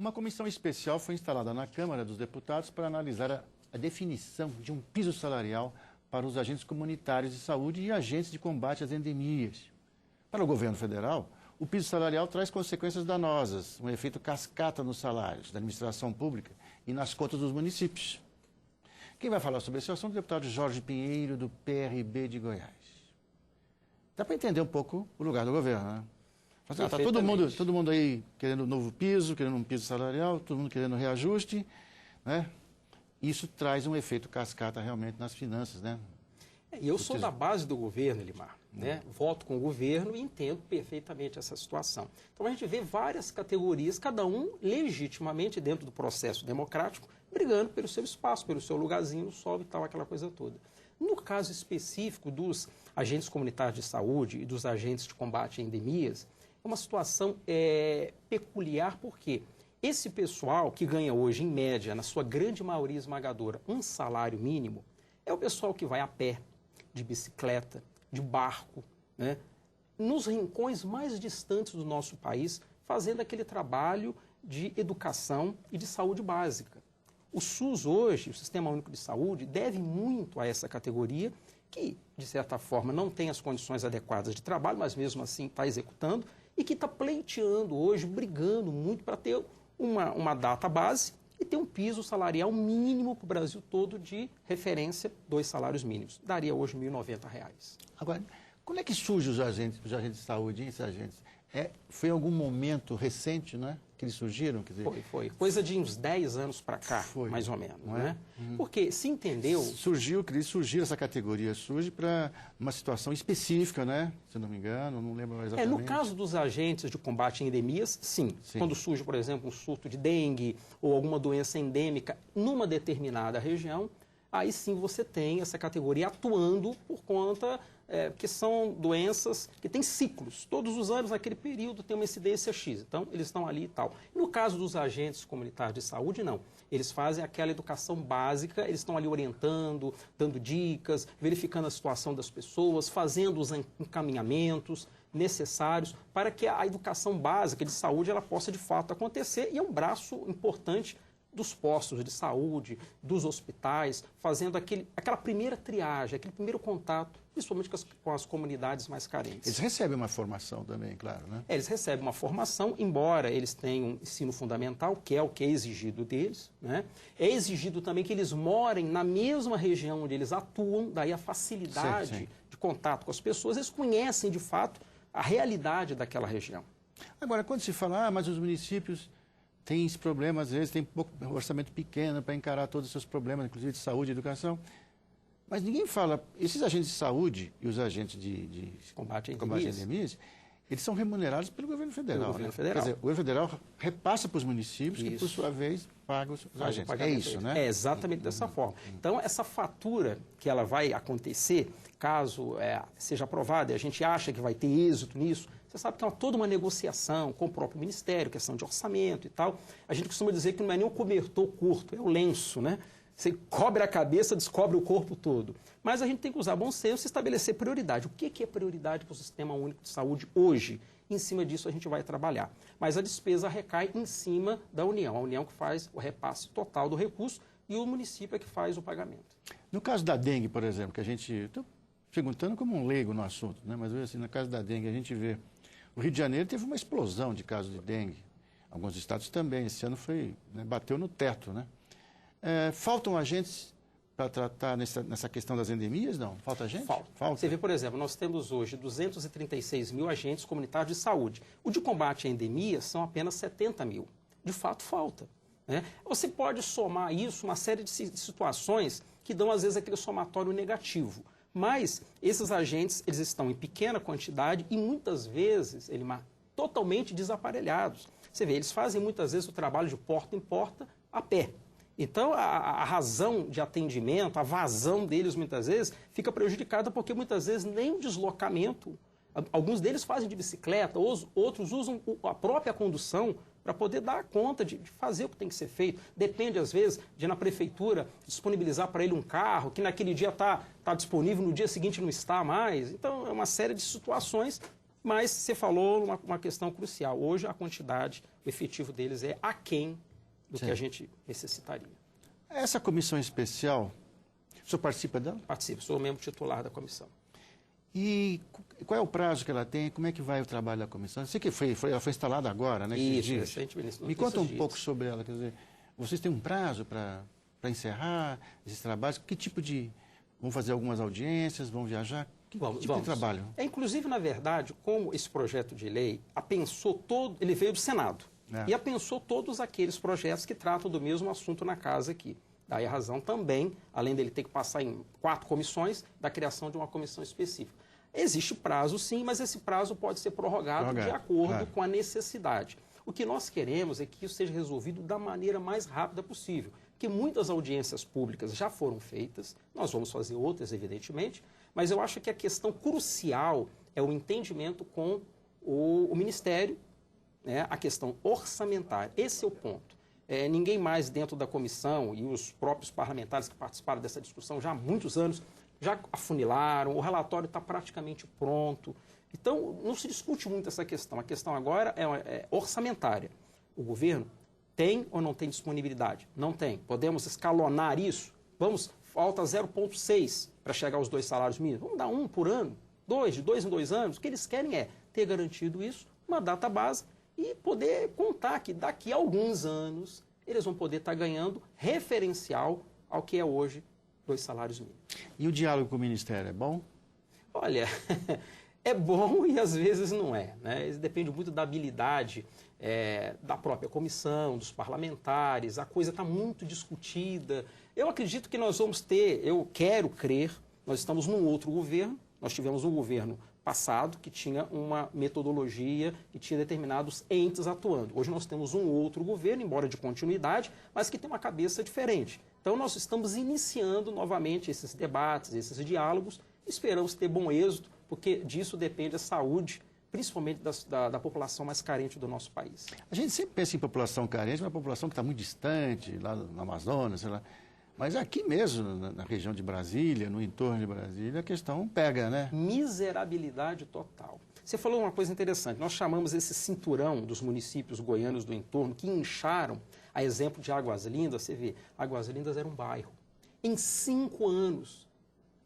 Uma comissão especial foi instalada na Câmara dos Deputados para analisar a definição de um piso salarial para os agentes comunitários de saúde e agentes de combate às endemias. Para o governo federal, o piso salarial traz consequências danosas, um efeito cascata nos salários da administração pública e nas contas dos municípios. Quem vai falar sobre esse assunto é o deputado Jorge Pinheiro, do PRB de Goiás. Dá para entender um pouco o lugar do governo, né? Está todo mundo aí querendo um novo piso, querendo um piso salarial, todo mundo querendo reajuste, né? Isso traz um efeito cascata realmente nas finanças, né? E eu sou da base do governo, Elimar, né? Voto com o governo e entendo perfeitamente essa situação. Então a gente vê várias categorias, cada um legitimamente dentro do processo democrático, brigando pelo seu espaço, pelo seu lugarzinho no sol e tal, aquela coisa toda. No caso específico dos agentes comunitários de saúde e dos agentes de combate a endemias, é uma situação peculiar, porque esse pessoal que ganha hoje, em média, na sua grande maioria esmagadora, um salário mínimo, é o pessoal que vai a pé, de bicicleta, de barco, né, nos rincões mais distantes do nosso país, fazendo aquele trabalho de educação e de saúde básica. O SUS hoje, o Sistema Único de Saúde, deve muito a essa categoria, que, de certa forma, não tem as condições adequadas de trabalho, mas mesmo assim está executando, e que está pleiteando hoje, brigando muito para ter uma data base e ter um piso salarial mínimo para o Brasil todo de referência, 2 salários mínimos. Daria hoje R$ 1.090. Agora, quando é que surgem os agentes de saúde, esses agentes? Foi em algum momento recente, né, que eles surgiram? Quer dizer, foi. Coisa de uns 10 anos para cá, mais ou menos. Não é? Né? Porque se entendeu... Surgiu essa categoria, surge para uma situação específica, né? Se não me engano, não lembro exatamente. No caso dos agentes de combate a endemias, sim. Quando surge, por exemplo, um surto de dengue ou alguma doença endêmica numa determinada região, aí sim você tem essa categoria atuando por conta... que são doenças que têm ciclos. Todos os anos, naquele período, tem uma incidência X. Então, eles estão ali e tal. No caso dos agentes comunitários de saúde, não. Eles fazem aquela educação básica, eles estão ali orientando, dando dicas, verificando a situação das pessoas, fazendo os encaminhamentos necessários para que a educação básica de saúde ela possa, de fato, acontecer. E é um braço importante dos postos de saúde, dos hospitais, fazendo aquela primeira triagem, aquele primeiro contato, principalmente com as comunidades mais carentes. Eles recebem uma formação também, claro, né? Eles recebem uma formação, embora eles tenham um ensino fundamental, que é o que é exigido deles, né? É exigido também que eles morem na mesma região onde eles atuam, daí a facilidade de contato com as pessoas, eles conhecem, de fato, a realidade daquela região. Agora, quando se fala, mas os municípios... tem esse problema, às vezes tem um orçamento pequeno para encarar todos os seus problemas, inclusive de saúde e educação. Mas ninguém fala, esses agentes de saúde e os agentes de combate a endemias, eles são remunerados pelo governo federal. Pelo governo federal. Quer dizer, o governo federal repassa para os municípios, que por sua vez pagam os agentes. É isso, né? É exatamente dessa forma. Então, essa fatura que ela vai acontecer, caso seja aprovada, e a gente acha que vai ter êxito nisso, você sabe que é toda uma negociação com o próprio Ministério, questão de orçamento e tal. A gente costuma dizer que não é nem o cobertor curto, é o lenço, né? Você cobre a cabeça, descobre o corpo todo. Mas a gente tem que usar bom senso e estabelecer prioridade. O que é prioridade para o Sistema Único de Saúde hoje? Em cima disso a gente vai trabalhar. Mas a despesa recai em cima da União. A União que faz o repasse total do recurso e o município é que faz o pagamento. No caso da dengue, por exemplo, que a gente... Estou perguntando como um leigo no assunto, né? Mas assim, no caso da dengue a gente vê... O Rio de Janeiro teve uma explosão de casos de dengue. Alguns estados também. Esse ano bateu no teto, né? Faltam agentes para tratar nessa questão das endemias, não? Falta gente? Falta. Você vê, por exemplo, nós temos hoje 236 mil agentes comunitários de saúde. O de combate a endemias são apenas 70 mil. De fato, falta. Né? Você pode somar isso, uma série de situações que dão, às vezes, aquele somatório negativo. Mas esses agentes, eles estão em pequena quantidade e, muitas vezes, totalmente desaparelhados. Você vê, eles fazem, muitas vezes, o trabalho de porta em porta a pé. Então, a razão de atendimento, a vazão deles, muitas vezes, fica prejudicada porque, muitas vezes, nem o deslocamento... Alguns deles fazem de bicicleta, outros usam a própria condução para poder dar conta de fazer o que tem que ser feito. Depende, às vezes, de na prefeitura disponibilizar para ele um carro, que naquele dia está disponível, no dia seguinte não está mais. Então, é uma série de situações Mas você falou uma questão crucial. Hoje a quantidade, o efetivo deles é aquém do que a gente necessitaria. Essa comissão especial, o senhor participa dela? Participo, sou membro titular da comissão. E qual é o prazo que ela tem? Como é que vai o trabalho da comissão? Eu sei que ela foi instalada agora, né? Isso, recentemente. Me conta um pouco sobre ela. Quer dizer, vocês têm um prazo para encerrar esses trabalhos? Que tipo de... Vão fazer algumas audiências? Vão viajar? Que tipo de trabalho? Inclusive, na verdade, como esse projeto de lei apensou todo... Ele veio do Senado. E apensou todos aqueles projetos que tratam do mesmo assunto na casa aqui. Daí a razão também, além dele ter que passar em 4 comissões, da criação de uma comissão específica. Existe prazo, sim, mas esse prazo pode ser prorrogado de acordo com a necessidade. O que nós queremos é que isso seja resolvido da maneira mais rápida possível, porque muitas audiências públicas já foram feitas, nós vamos fazer outras, evidentemente, mas eu acho que a questão crucial é o entendimento com o Ministério, né, a questão orçamentária. Esse é o ponto. Ninguém mais dentro da comissão e os próprios parlamentares que participaram dessa discussão já há muitos anos já afunilaram, o relatório está praticamente pronto. Então, não se discute muito essa questão. A questão agora é orçamentária. O governo tem ou não tem disponibilidade? Não tem. Podemos escalonar isso? Falta 0,6 para chegar aos 2 salários mínimos. Vamos dar 1 por ano? 2, de 2 em 2 anos? O que eles querem é ter garantido isso, uma data base, e poder contar que daqui a alguns anos eles vão poder estar ganhando referencial ao que é hoje 2 salários mínimos. E o diálogo com o Ministério é bom? Olha, é bom e às vezes não é, né? Isso depende muito da habilidade da própria comissão, dos parlamentares, a coisa está muito discutida. Eu acredito que nós vamos ter, eu quero crer, nós estamos num outro governo, nós tivemos um governo passado que tinha uma metodologia e tinha determinados entes atuando. Hoje nós temos um outro governo, embora de continuidade, mas que tem uma cabeça diferente. Então nós estamos iniciando novamente esses debates, esses diálogos, esperamos ter bom êxito, porque disso depende a saúde, principalmente da população mais carente do nosso país. A gente sempre pensa em população carente, uma população que está muito distante, lá no Amazonas, sei lá. Mas aqui mesmo, na região de Brasília, no entorno de Brasília, a questão pega, né? Miserabilidade total. Você falou uma coisa interessante. Nós chamamos esse cinturão dos municípios goianos do entorno, que incharam, a exemplo de Águas Lindas. Você vê, Águas Lindas era um bairro. Em 5 anos,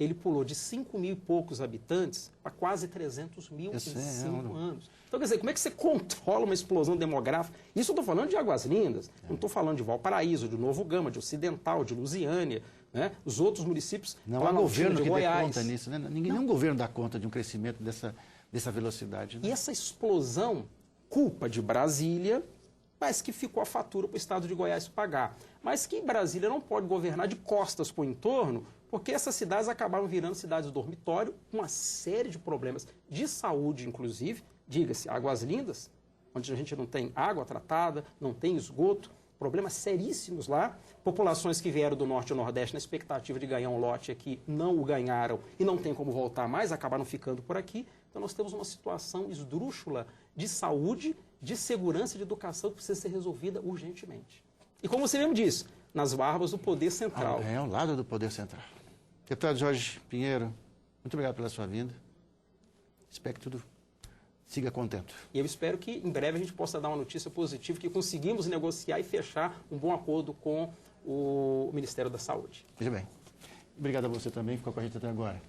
ele pulou de 5 mil e poucos habitantes para quase 300 mil em 5 anos. Então, quer dizer, como é que você controla uma explosão demográfica? Isso eu estou falando de Águas Lindas, não estou falando de Valparaíso, de Novo Gama, de Ocidental, de Lusiânia, né? Os outros municípios... Não há governo que dê conta nisso, né? Nenhum governo dá conta de um crescimento dessa velocidade. Né? E essa explosão, culpa de Brasília, mas que ficou a fatura para o estado de Goiás pagar. Mas que Brasília não pode governar de costas para o entorno, porque essas cidades acabaram virando cidades dormitório, uma série de problemas de saúde, inclusive. Diga-se, Águas Lindas, onde a gente não tem água tratada, não tem esgoto, problemas seríssimos lá. Populações que vieram do Norte e Nordeste na expectativa de ganhar um lote aqui, não o ganharam e não tem como voltar mais, acabaram ficando por aqui. Então nós temos uma situação esdrúxula de saúde, de segurança e de educação que precisa ser resolvida urgentemente. E como você mesmo disse, nas barbas do Poder Central. É ao lado do Poder Central. Deputado Jorge Pinheiro, muito obrigado pela sua vinda. Espero que tudo siga contento. E eu espero que em breve a gente possa dar uma notícia positiva, que conseguimos negociar e fechar um bom acordo com o Ministério da Saúde. Veja bem. Obrigado a você também, que ficou com a gente até agora.